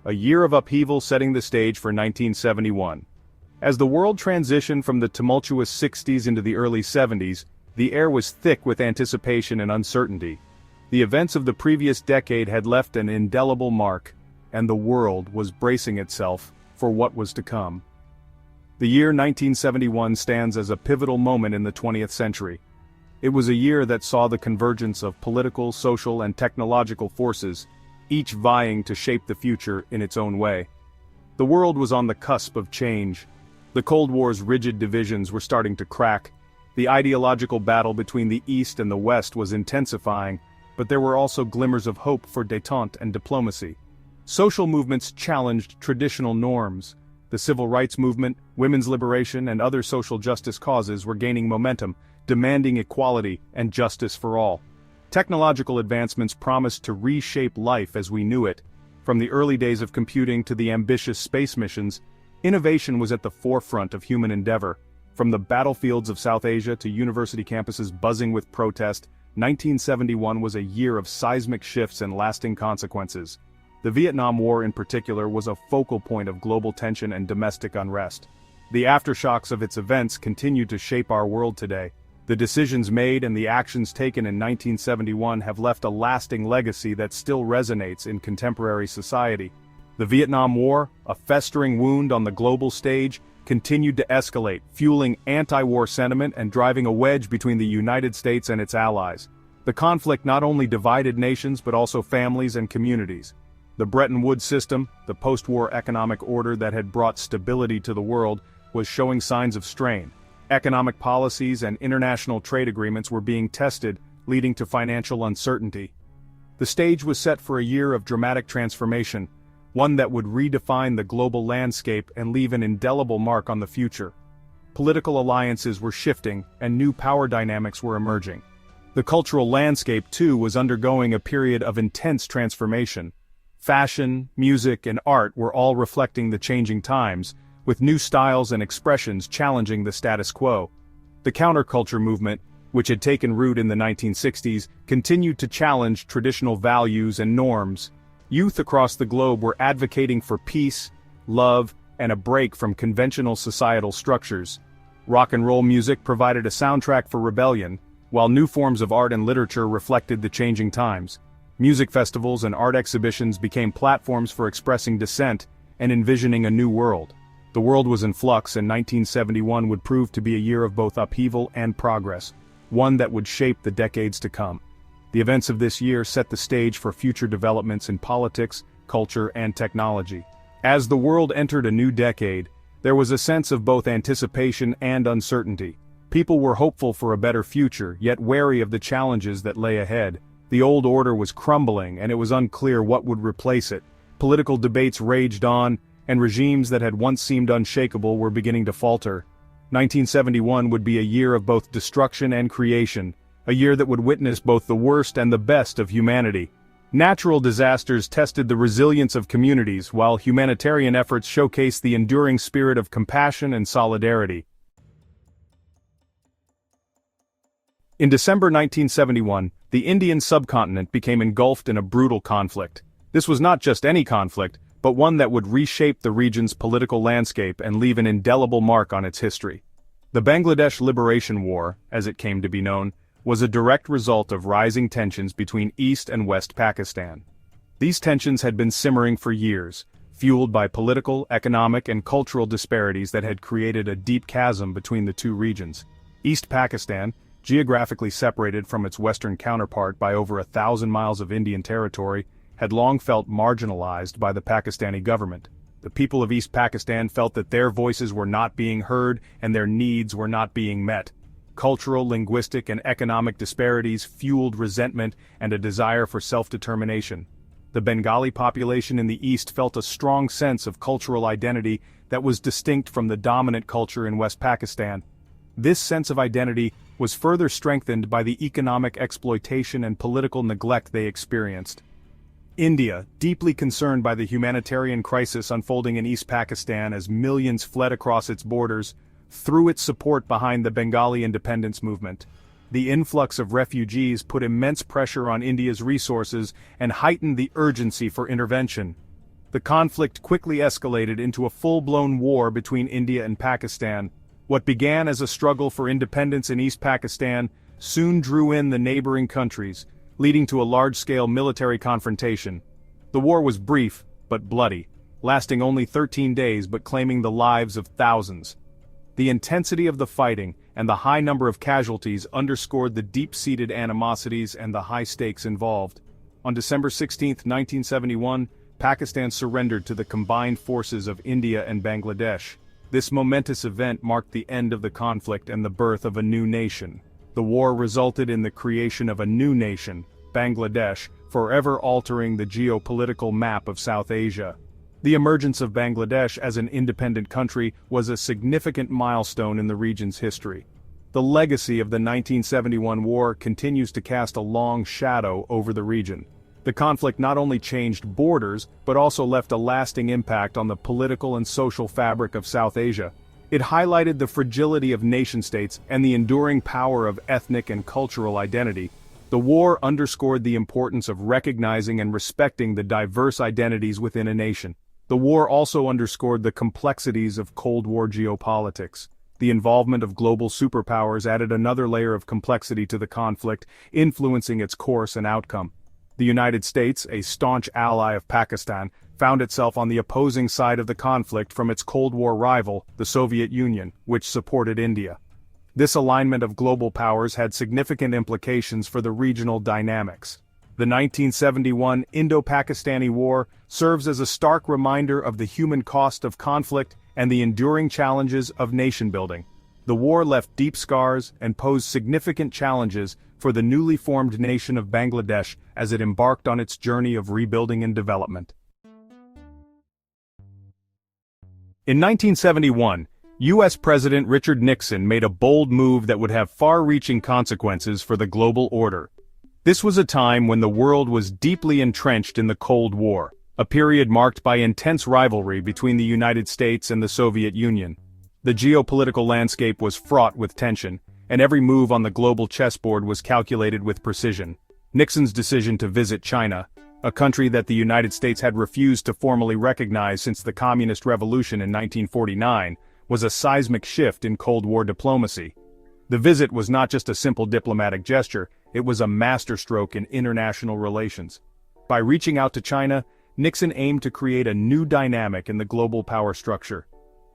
a year of upheaval setting the stage for 1971. As the world transitioned from the tumultuous 60s into the early 70s, the air was thick with anticipation and uncertainty. The events of the previous decade had left an indelible mark, and the world was bracing itself for what was to come. The year 1971 stands as a pivotal moment in the 20th century. It was a year that saw the convergence of political, social, and technological forces, each vying to shape the future in its own way. The world was on the cusp of change. The Cold War's rigid divisions were starting to crack. The ideological battle between the East and the West was intensifying, but there were also glimmers of hope for détente and diplomacy. Social movements challenged traditional norms. The civil rights movement, women's liberation, and other social justice causes were gaining momentum, demanding equality and justice for all. Technological advancements promised to reshape life as we knew it. From the early days of computing to the ambitious space missions, innovation was at the forefront of human endeavor. From the battlefields of South Asia to university campuses buzzing with protest, 1971 was a year of seismic shifts and lasting consequences. The Vietnam War in particular was a focal point of global tension and domestic unrest. The aftershocks of its events continue to shape our world today. The decisions made and the actions taken in 1971 have left a lasting legacy that still resonates in contemporary society. The Vietnam War, a festering wound on the global stage, continued to escalate, fueling anti-war sentiment and driving a wedge between the United States and its allies. The conflict not only divided nations but also families and communities. The Bretton Woods system, the post-war economic order that had brought stability to the world, was showing signs of strain. Economic policies and international trade agreements were being tested, leading to financial uncertainty. The stage was set for a year of dramatic transformation, one that would redefine the global landscape and leave an indelible mark on the future. Political alliances were shifting, and new power dynamics were emerging. The cultural landscape, too, was undergoing a period of intense transformation. Fashion, music, and art were all reflecting the changing times, with new styles and expressions challenging the status quo. The counterculture movement, which had taken root in the 1960s, continued to challenge traditional values and norms. Youth across the globe were advocating for peace, love, and a break from conventional societal structures. Rock and roll music provided a soundtrack for rebellion, while new forms of art and literature reflected the changing times. Music festivals and art exhibitions became platforms for expressing dissent and envisioning a new world. The world was in flux, and 1971 would prove to be a year of both upheaval and progress, one that would shape the decades to come. The events of this year set the stage for future developments in politics, culture, and technology. As the world entered a new decade, there was a sense of both anticipation and uncertainty. People were hopeful for a better future, yet wary of the challenges that lay ahead. The old order was crumbling, and it was unclear what would replace it. Political debates raged on, and regimes that had once seemed unshakable were beginning to falter. 1971 would be a year of both destruction and creation, a year that would witness both the worst and the best of humanity. Natural disasters tested the resilience of communities, while humanitarian efforts showcased the enduring spirit of compassion and solidarity. In December 1971, the Indian subcontinent became engulfed in a brutal conflict. This was not just any conflict, but one that would reshape the region's political landscape and leave an indelible mark on its history. The Bangladesh Liberation War, as it came to be known, was a direct result of rising tensions between East and West Pakistan. These tensions had been simmering for years, fueled by political, economic, and cultural disparities that had created a deep chasm between the two regions. East Pakistan, geographically separated from its western counterpart by over 1,000 miles of Indian territory, had long felt marginalized by the Pakistani government. The people of East Pakistan felt that their voices were not being heard and their needs were not being met. Cultural, linguistic, and economic disparities fueled resentment and a desire for self-determination. The Bengali population in the East felt a strong sense of cultural identity that was distinct from the dominant culture in West Pakistan. This sense of identity was further strengthened by the economic exploitation and political neglect they experienced. India, deeply concerned by the humanitarian crisis unfolding in East Pakistan as millions fled across its borders, threw its support behind the Bengali independence movement. The influx of refugees put immense pressure on India's resources and heightened the urgency for intervention. The The conflict quickly escalated into a full-blown war between India and Pakistan. What began as a struggle for independence in East Pakistan soon drew in the neighboring countries, leading to a large-scale military confrontation. The war was brief, but bloody, lasting only 13 days but claiming the lives of thousands. The intensity of the fighting and the high number of casualties underscored the deep-seated animosities and the high stakes involved. On December 16, 1971, Pakistan surrendered to the combined forces of India and Bangladesh. This momentous event marked the end of the conflict and the birth of a new nation. The war resulted in the creation of a new nation, Bangladesh, forever altering the geopolitical map of South Asia. The emergence of Bangladesh as an independent country was a significant milestone in the region's history. The legacy of the 1971 war continues to cast a long shadow over the region. The conflict not only changed borders, but also left a lasting impact on the political and social fabric of South Asia. It highlighted the fragility of nation-states and the enduring power of ethnic and cultural identity. The war underscored the importance of recognizing and respecting the diverse identities within a nation. The war also underscored the complexities of Cold War geopolitics. The involvement of global superpowers added another layer of complexity to the conflict, influencing its course and outcome. The United States, a staunch ally of Pakistan, found itself on the opposing side of the conflict from its Cold War rival, the Soviet Union, which supported India. This alignment of global powers had significant implications for the regional dynamics. The 1971 Indo-Pakistani War serves as a stark reminder of the human cost of conflict and the enduring challenges of nation-building. The war left deep scars and posed significant challenges for the newly formed nation of Bangladesh as it embarked on its journey of rebuilding and development. In 1971, U.S. President Richard Nixon made a bold move that would have far-reaching consequences for the global order. This was a time when the world was deeply entrenched in the Cold War, a period marked by intense rivalry between the United States and the Soviet Union. The geopolitical landscape was fraught with tension, and every move on the global chessboard was calculated with precision. Nixon's decision to visit China, a country that the United States had refused to formally recognize since the Communist Revolution in 1949, was a seismic shift in Cold War diplomacy. The visit was not just a simple diplomatic gesture, it was a masterstroke in international relations. By reaching out to China, Nixon aimed to create a new dynamic in the global power structure.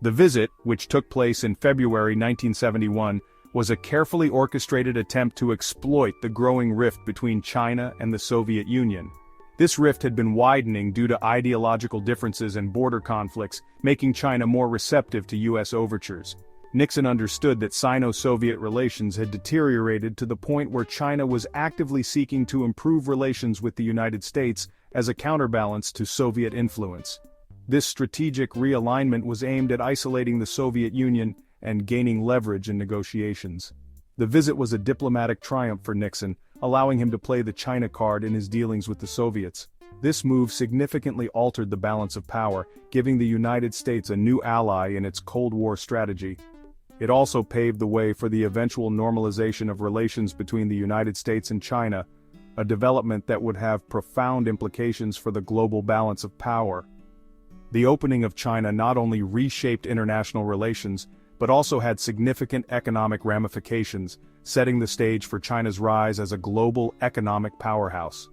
The visit, which took place in February 1971, was a carefully orchestrated attempt to exploit the growing rift between China and the Soviet Union. This rift had been widening due to ideological differences and border conflicts, making China more receptive to U.S. overtures. Nixon understood that Sino-Soviet relations had deteriorated to the point where China was actively seeking to improve relations with the United States as a counterbalance to Soviet influence. This strategic realignment was aimed at isolating the Soviet Union and gaining leverage in negotiations. The visit was a diplomatic triumph for Nixon, allowing him to play the China card in his dealings with the Soviets. This move significantly altered the balance of power, giving the United States a new ally in its Cold War strategy. It also paved the way for the eventual normalization of relations between the United States and China, a development that would have profound implications for the global balance of power. The opening of China not only reshaped international relations, but also had significant economic ramifications, setting the stage for China's rise as a global economic powerhouse.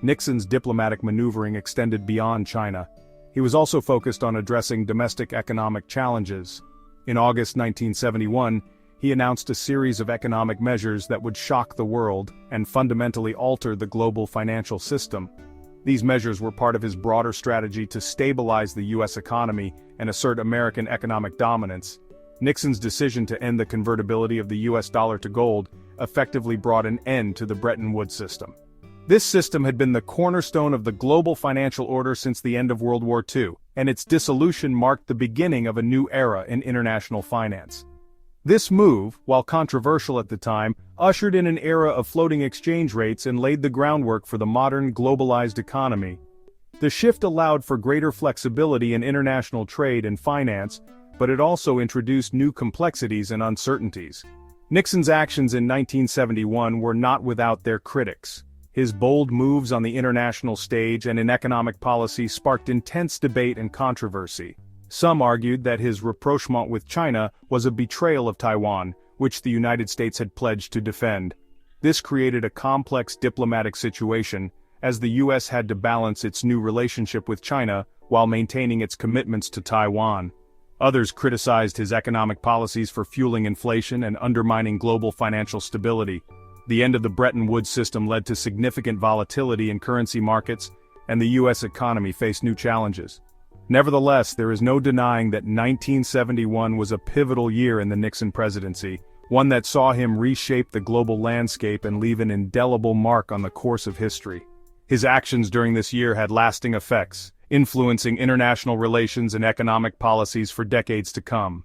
Nixon's diplomatic maneuvering extended beyond China. He was also focused on addressing domestic economic challenges. In August 1971, he announced a series of economic measures that would shock the world and fundamentally alter the global financial system. These measures were part of his broader strategy to stabilize the U.S. economy and assert American economic dominance. Nixon's decision to end the convertibility of the U.S. dollar to gold effectively brought an end to the Bretton Woods system. This system had been the cornerstone of the global financial order since the end of World War II, and its dissolution marked the beginning of a new era in international finance. This move, while controversial at the time, ushered in an era of floating exchange rates and laid the groundwork for the modern globalized economy. The shift allowed for greater flexibility in international trade and finance, but it also introduced new complexities and uncertainties. Nixon's actions in 1971 were not without their critics. His bold moves on the international stage and in economic policy sparked intense debate and controversy. Some argued that his rapprochement with China was a betrayal of Taiwan, which the United States had pledged to defend. This created a complex diplomatic situation, as the U.S. had to balance its new relationship with China while maintaining its commitments to Taiwan. Others criticized his economic policies for fueling inflation and undermining global financial stability. The end of the Bretton Woods system led to significant volatility in currency markets, and the U.S. economy faced new challenges. Nevertheless, there is no denying that 1971 was a pivotal year in the Nixon presidency, one that saw him reshape the global landscape and leave an indelible mark on the course of history. His actions during this year had lasting effects, influencing international relations and economic policies for decades to come.